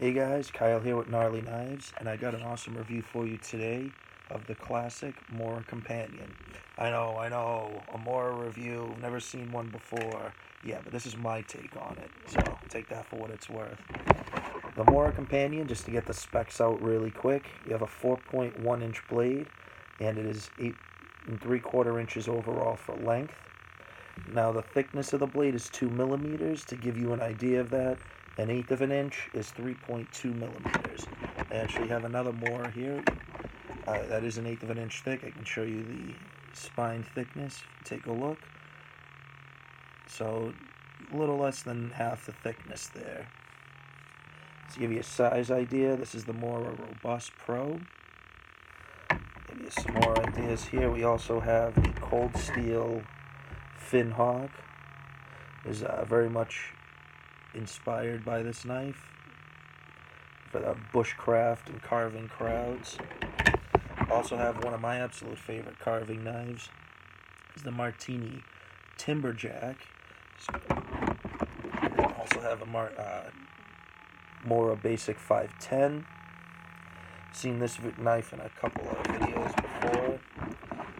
Hey guys, Kyle here with Gnarly Knives, and I got an awesome review for you today of the classic Mora Companion. I know, a Mora review, never seen one before. Yeah, but this is my take on it, so take that for what it's worth. The Mora Companion, just to get the specs out really quick, you have a 4.1 inch blade, and it is 8 and 3/4 inches overall for length. Now the thickness of the blade is 2 millimeters. To give you an idea of that, an eighth of an inch is 3.2 millimeters. I actually have another Mora here. That is an eighth of an inch thick. I can show you the spine thickness. Take a look. So a little less than half the thickness there. To give you a size idea, this is the Mora Robust Pro. Give you some more ideas here. We also have the Cold Steel Fin Hawk. Is very much inspired by this knife for the bushcraft and carving crowds. Also have one of my absolute favorite carving knives is the Martini Timberjack. Also have a Mora Basic 510. Seen this knife in a couple of videos before,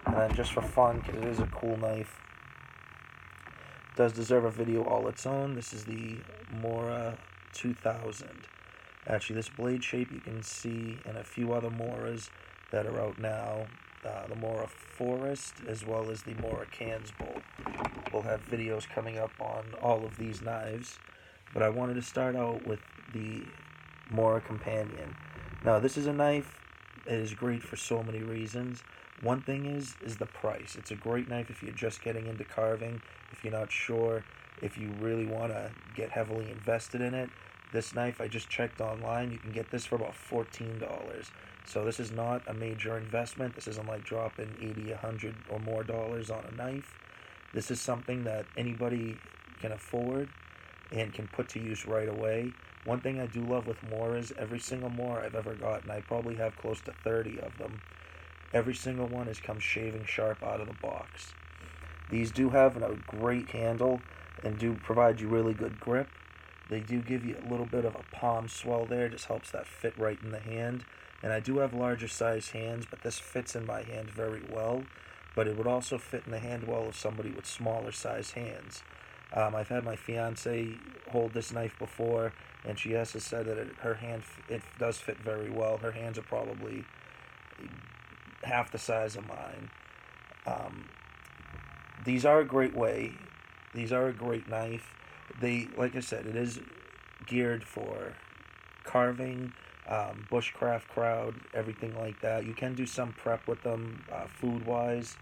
and then just for fun, because it is a cool knife, does deserve a video all its own. This is the Mora 2000. Actually, this blade shape you can see in a few other Moras that are out now. The Mora Forest, as well as the Mora Cans Bowl. We'll have videos coming up on all of these knives, but I wanted to start out with the Mora Companion. Now, this is a knife that is great for so many reasons. One thing is the price. It's a great knife if you're just getting into carving, if you're not sure, if you really want to get heavily invested in it. This knife, I just checked online, you can get this for about $14. So this is not a major investment. This isn't like dropping $80, $100 or more dollars on a knife. This is something that anybody can afford and can put to use right away. One thing I do love with Moras, every single Mora I've ever gotten, I probably have close to 30 of them. Every single one has come shaving sharp out of the box. These do have a great handle and do provide you really good grip. They do give you a little bit of a palm swell there, just helps that fit right in the hand. And I do have larger size hands, but this fits in my hand very well. But it would also fit in the hand well of somebody with smaller size hands. I've had my fiance hold this knife before, and she has said that her hand, it does fit very well. Her hands are probably half the size of mine. These are a great way. These are a great knife. They, like I said, it is geared for carving, bushcraft crowd, everything like that. You can do some prep with them, food wise.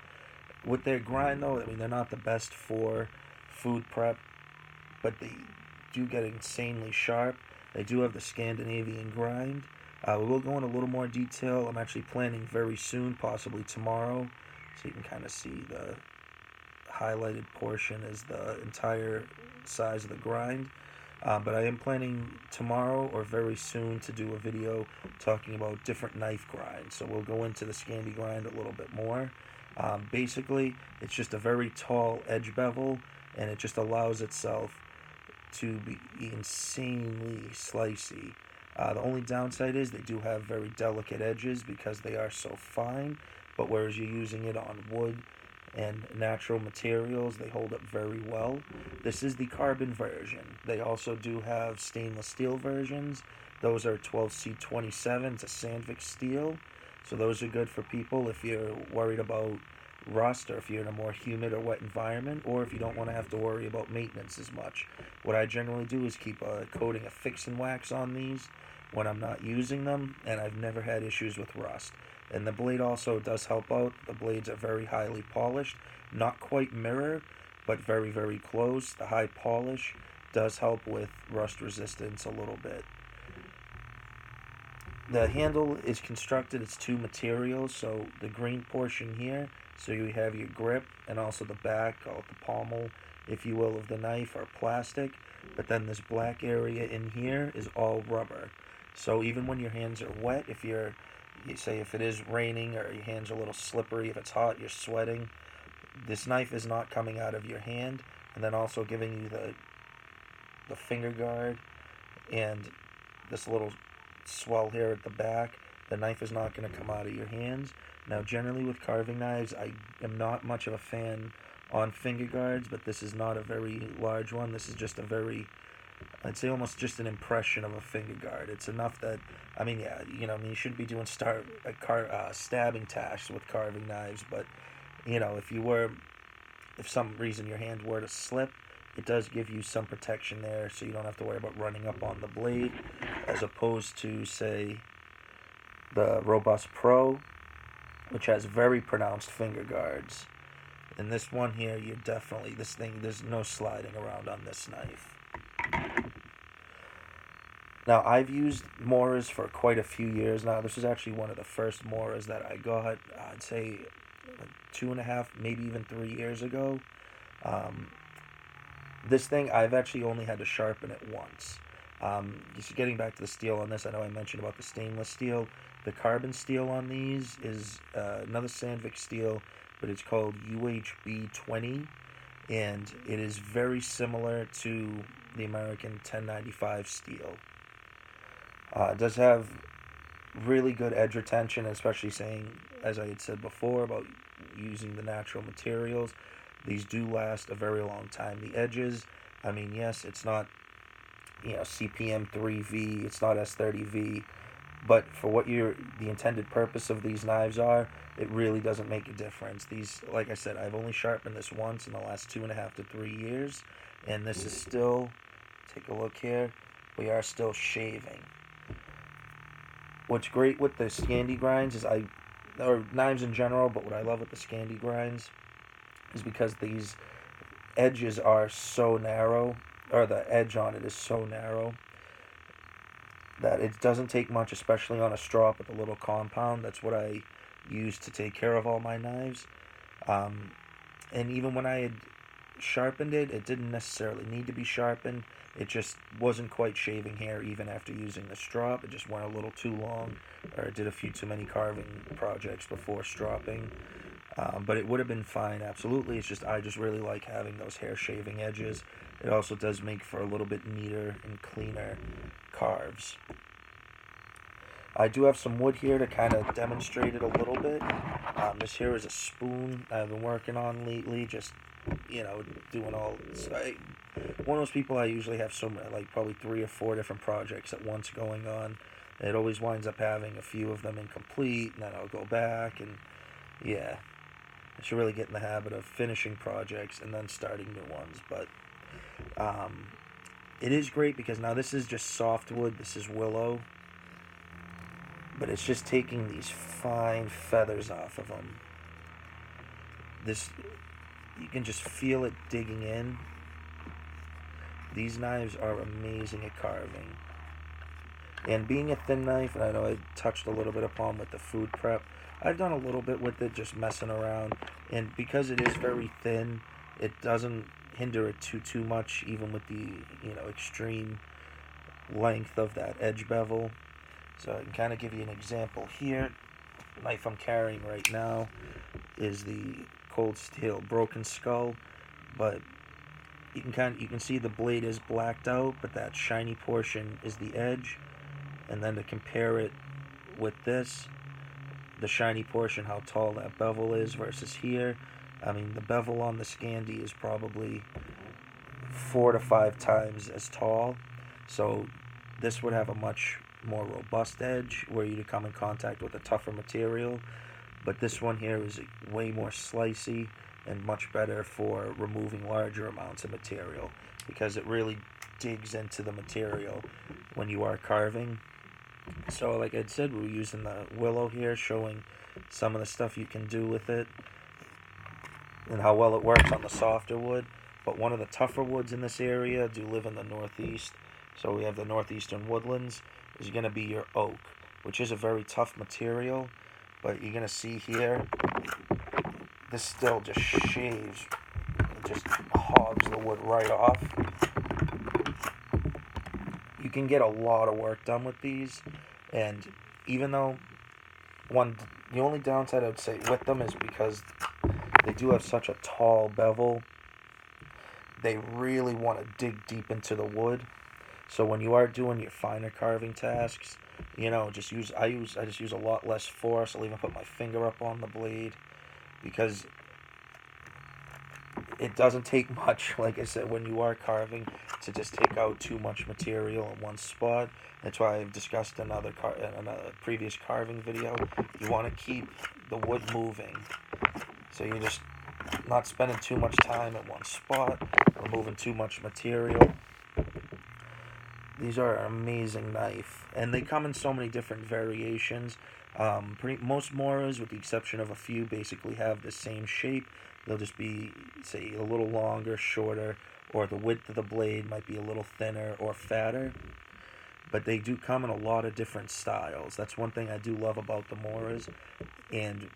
With their grind, though, I mean, they're not the best for food prep, but they do get insanely sharp. They do have the Scandinavian grind. We will go in a little more detail. I'm actually planning very soon, possibly tomorrow, so you can kind of see the highlighted portion is the entire size of the grind. But I am planning tomorrow or very soon to do a video talking about different knife grinds. So we'll go into the Scandi grind a little bit more. Basically, it's just a very tall edge bevel, and it just allows itself to be insanely slicey. The only downside is they do have very delicate edges because they are so fine, but whereas you're using it on wood and natural materials, they hold up very well. This is the carbon version. They also do have stainless steel versions. Those are 12C27. It's a Sandvik steel, so those are good for people if you're worried about rust, or if you're in a more humid or wet environment, or if you don't want to have to worry about maintenance as much. What I generally do is keep a coating of fix and wax on these when I'm not using them, and I've never had issues with rust. And the blade also does help out. The blades are very highly polished, not quite mirror, but very, very close. The high polish does help with rust resistance a little bit. The handle is constructed, it's two materials, so the green portion here, so you have your grip, and also the back, called the pommel, if you will, of the knife, are plastic, but then this black area in here is all rubber. So even when your hands are wet, if you say if it is raining or your hands are a little slippery, if it's hot, you're sweating, this knife is not coming out of your hand, and then also giving you the finger guard and this little swell here at the back, the knife is not going to come out of your hands. Now, generally with carving knives, I am not much of a fan on finger guards, but this is not a very large one. This is just a very, I'd say almost just an impression of a finger guard. It's enough that, I mean, yeah, you shouldn't be doing stabbing tasks with carving knives, but, if some reason your hand were to slip, it does give you some protection there, so you don't have to worry about running up on the blade, as opposed to, say, the Robust Pro, which has very pronounced finger guards. And this one here, there's no sliding around on this knife. Now, I've used Moras for quite a few years now. This is actually one of the first Moras that I got, I'd say, like 2.5, maybe even 3 years ago. This thing, I've actually only had to sharpen it once. Just getting back to the steel on this, I know I mentioned about the stainless steel. The carbon steel on these is another Sandvik steel, but it's called UHB 20, and it is very similar to the American 1095 steel. It does have really good edge retention, especially as I had said before, about using the natural materials. These do last a very long time. The edges, I mean, yes, it's not, CPM 3V, it's not S30V, but for what the intended purpose of these knives are, it really doesn't make a difference. These, like I said, I've only sharpened this once in the last 2.5 to 3 years, and this is still, take a look here, we are still shaving. What's great with the Scandi grinds or knives in general, but what I love with the Scandi grinds is because these edges are so narrow, or the edge on it is so narrow, that it doesn't take much, especially on a strop with a little compound. That's what I use to take care of all my knives. And even when I had sharpened it, it didn't necessarily need to be sharpened. It just wasn't quite shaving hair even after using the strop. It just went a little too long, or I did a few too many carving projects before stropping. But it would have been fine, absolutely. It's just, I just really like having those hair shaving edges. It also does make for a little bit neater and cleaner carves. I do have some wood here to kind of demonstrate it a little bit. This here is a spoon I've been working on lately, just, doing all, one of those people I usually have probably 3 or 4 different projects at once going on. It always winds up having a few of them incomplete, and then I'll go back, and yeah, I should really get in the habit of finishing projects and then starting new ones. But it is great because now this is just softwood, this is willow, but it's just taking these fine feathers off of them. You can just feel it digging in. These knives are amazing at carving. And being a thin knife, and I know I touched a little bit upon with the food prep, I've done a little bit with it, just messing around. And because it is very thin, it doesn't hinder it too much, even with the extreme length of that edge bevel. So I can kind of give you an example here. The knife I'm carrying right now is the Cold Steel Broken Skull, but you can see the blade is blacked out, but that shiny portion is the edge. And then to compare it with this, the shiny portion, how tall that bevel is versus here. I mean, the bevel on the Scandi is probably 4 to 5 times as tall. So this would have a much more robust edge where you'd come in contact with a tougher material. But this one here is way more slicey and much better for removing larger amounts of material, because it really digs into the material when you are carving. So like I said, we're using the willow here, showing some of the stuff you can do with it and how well it works on the softer wood. But one of the tougher woods in this area do live in the northeast, so we have the northeastern woodlands, is going to be your oak, which is a very tough material. But you're going to see here, this still just shaves, it just hogs the wood right off. You can get a lot of work done with these, and even though the only downside I would say with them is because they do have such a tall bevel, they really want to dig deep into the wood. So when you are doing your finer carving tasks, you know, I just use a lot less force. I'll even put my finger up on the blade because it doesn't take much, like I said, when you are carving, to just take out too much material in one spot. That's why I've discussed in another previous carving video. You want to keep the wood moving, so you're just not spending too much time in one spot, removing too much material. These are an amazing knife, and they come in so many different variations. Most Moras, with the exception of a few, basically have the same shape. They'll just be, say, a little longer, shorter, or the width of the blade might be a little thinner or fatter. But they do come in a lot of different styles. That's one thing I do love about the Moras. And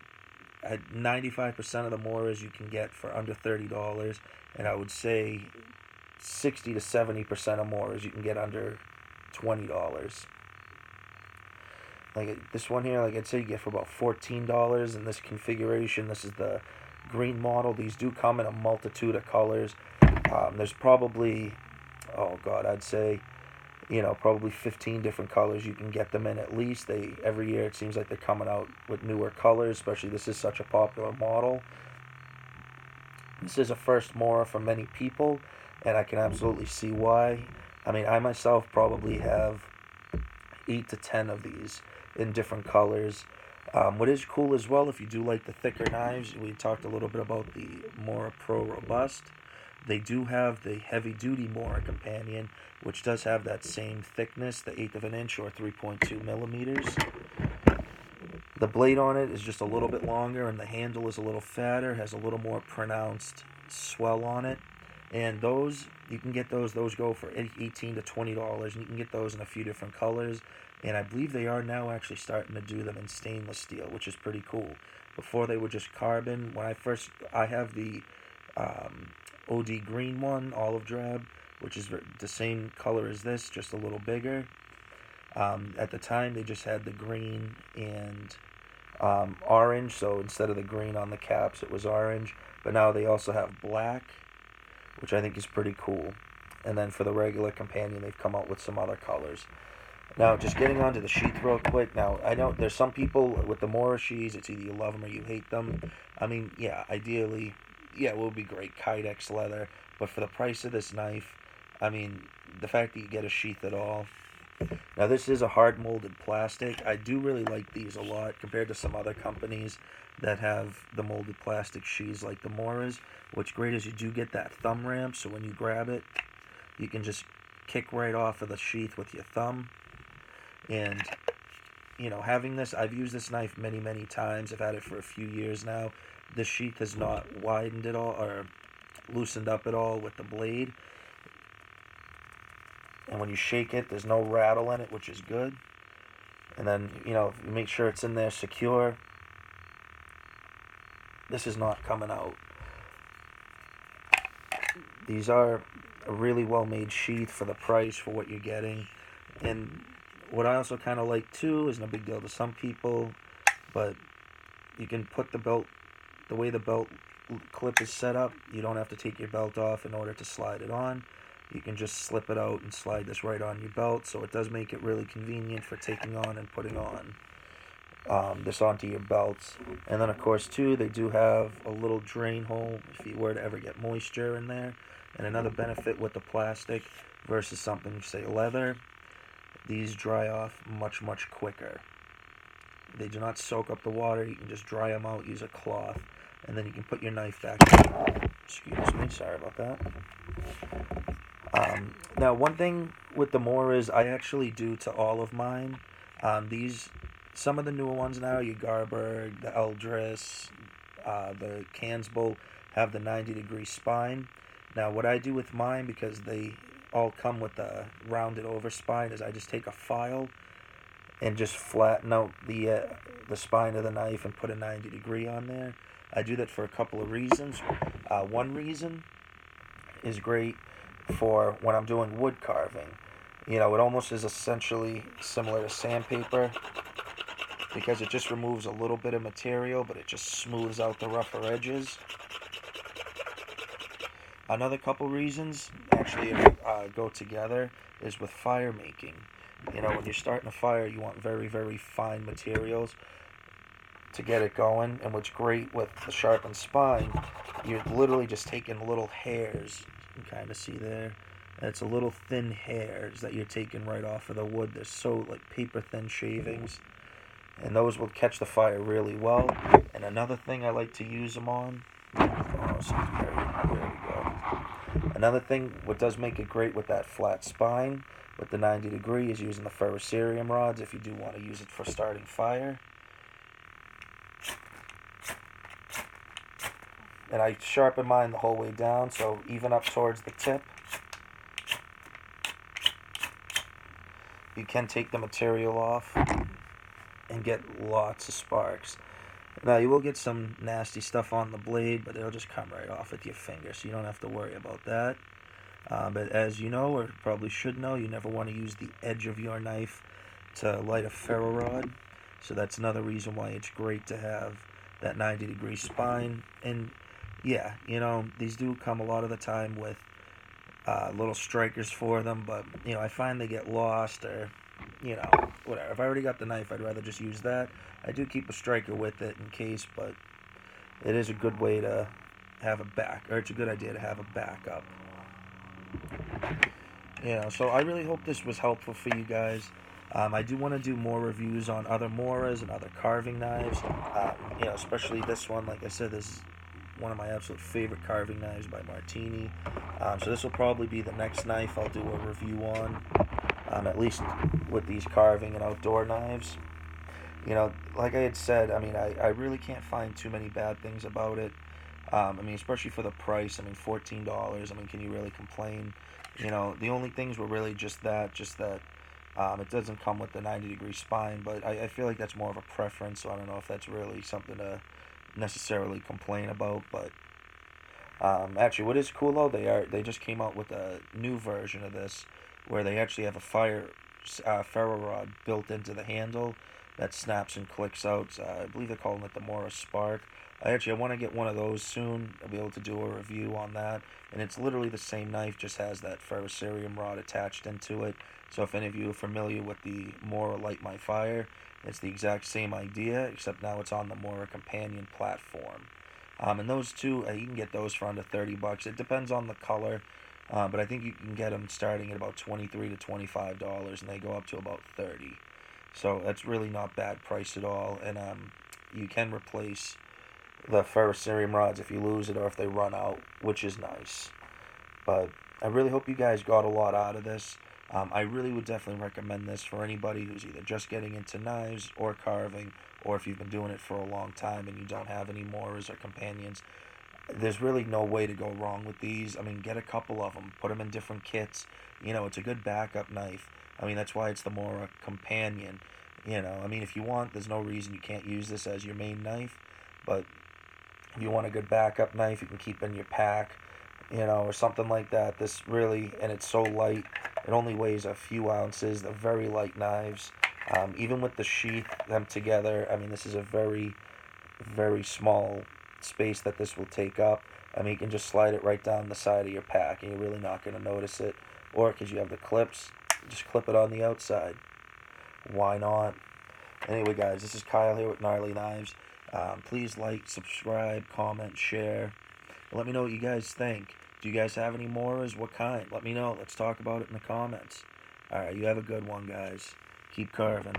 95% of the Moras you can get for under $30, and I would say 60 to 70% of Moras you can get under $20. Like this one here, like I'd say you get for about $14 in this configuration. This is the green model. These do come in a multitude of colors. There's probably, oh god, I'd say, you know, probably 15 different colors you can get them in at least. Every year it seems like they're coming out with newer colors, especially this is such a popular model. This is a first Mora for many people, and I can absolutely see why. I mean, I myself probably have 8 to 10 of these in different colors. What is cool as well, if you do like the thicker knives, we talked a little bit about the Mora Pro Robust. They do have the heavy-duty Mora Companion, which does have that same thickness, the 1/8 of an inch or 3.2 millimeters. The blade on it is just a little bit longer, and the handle is a little fatter, has a little more pronounced swell on it. And those, you can get those go for $18 to $20, and you can get those in a few different colors. And I believe they are now actually starting to do them in stainless steel, which is pretty cool. Before they were just carbon. I have the OD green one, olive drab, which is the same color as this, just a little bigger. At the time, they just had the green and orange, so instead of the green on the caps, it was orange. But now they also have black, which I think is pretty cool. And then for the regular Companion, they've come out with some other colors. Now, just getting onto the sheath real quick. Now, I know there's some people with the Mora sheaths, it's either you love them or you hate them. I mean, yeah, ideally, yeah, it would be great, Kydex leather. But for the price of this knife, I mean, the fact that you get a sheath at all. Now, this is a hard molded plastic. I do really like these a lot compared to some other companies that have the molded plastic sheaths like the Moras. What's great is you do get that thumb ramp, so when you grab it, you can just kick right off of the sheath with your thumb. And, you know, having this, I've used this knife many, many times. I've had it for a few years now. The sheath has not widened at all or loosened up at all with the blade. And when you shake it, there's no rattle in it, which is good. And then, you know, you make sure it's in there secure. This is not coming out. These are a really well-made sheath for the price, for what you're getting. And what I also kind of like, too, is no big deal to some people, but you can put the belt, the way the belt clip is set up, you don't have to take your belt off in order to slide it on. You can just slip it out and slide this right on your belt, so it does make it really convenient for taking on and putting on this onto your belts. And then, of course, too, they do have a little drain hole if you were to ever get moisture in there. And another benefit with the plastic versus something, say, leather, these dry off much, much quicker. They do not soak up the water. You can just dry them out, use a cloth, and then you can put your knife back in. Excuse me, sorry about that. Now, one thing with the Moras, I actually do to all of mine. Some of the newer ones now, your Garberg, the Eldris, the Cansbull, have the 90-degree spine. Now, what I do with mine, because they all come with a rounded over spine, is I just take a file and just flatten out the spine of the knife and put a 90-degree on there. I do that for a couple of reasons. One reason is great for when I'm doing wood carving. You know, it almost is essentially similar to sandpaper because it just removes a little bit of material, but it just smooths out the rougher edges. Another couple reasons actually go together is with fire making. You know, when you're starting a fire, you want very, very fine materials to get it going. And what's great with the sharpened spine, you're literally just taking little hairs. You can kind of see there. It's a little thin hairs that you're taking right off of the wood. They're so like paper thin shavings, and those will catch the fire really well. And another thing I like to use them on. Oh, there we go. Another thing, what does make it great with that flat spine, with the 90 degree, is using the ferrocerium rods if you do want to use it for starting fire. And I sharpen mine the whole way down, so even up towards the tip. You can take the material off and get lots of sparks. Now, you will get some nasty stuff on the blade, but it'll just come right off with your finger, so you don't have to worry about that. But as you know, or probably should know, you never want to use the edge of your knife to light a ferro rod. So that's another reason why it's great to have that 90-degree spine. And yeah, you know, these do come a lot of the time with little strikers for them, but you know, I find they get lost, or you know, whatever. If I already got the knife, I'd rather just use that. I do keep a striker with it in case, but it is a good way to have a it's a good idea to have a backup. You know, so I really hope this was helpful for you guys. I do want to do more reviews on other Moras and other carving knives. You know, especially this one. Like I said, this is one of my absolute favorite carving knives by Martini. So this will probably be the next knife I'll do a review on, at least with these carving and outdoor knives. You know, like I had said, I mean, I really can't find too many bad things about it. I mean, especially for the price. I mean, $14. I mean, can you really complain? You know, the only things were really just that it doesn't come with the 90-degree spine, but I feel like that's more of a preference, so I don't know if that's really something to necessarily complain about. But actually, what is cool though, they just came out with a new version of this where they actually have a ferro rod built into the handle that snaps and clicks out. I believe they're calling it the Mora Spark. I want to get one of those soon. I'll be able to do a review on that. And it's literally the same knife, just has that ferrocerium rod attached into it. So if any of you are familiar with the Mora Light My Fire, it's the exact same idea, except now it's on the Mora Companion platform. And those two, you can get those for under $30. It depends on the color, but I think you can get them starting at about $23 to $25, and they go up to about $30. So that's really not bad price at all, and you can replace the ferrocerium rods if you lose it or if they run out, which is nice. But I really hope you guys got a lot out of this. I really would definitely recommend this for anybody who's either just getting into knives or carving, or if you've been doing it for a long time and you don't have any Moras or Companions. There's really no way to go wrong with these. I mean, get a couple of them, put them in different kits. You know, it's a good backup knife. I mean, that's why it's the Mora Companion. You know, I mean, if you want, there's no reason you can't use this as your main knife. But if you want a good backup knife you can keep in your pack, you know, or something like that. This really, and it's so light. It only weighs a few ounces. They're very light knives. Even with the sheath, them together, I mean, this is a very, very small space that this will take up. I mean, you can just slide it right down the side of your pack, and you're really not going to notice it. Or, because you have the clips, just clip it on the outside. Why not? Anyway, guys, this is Kyle here with Gnarly Knives. Please like, subscribe, comment, share. Let me know what you guys think. Do you guys have any Moras? What kind? Let me know. Let's talk about it in the comments. Alright, you have a good one, guys. Keep carving.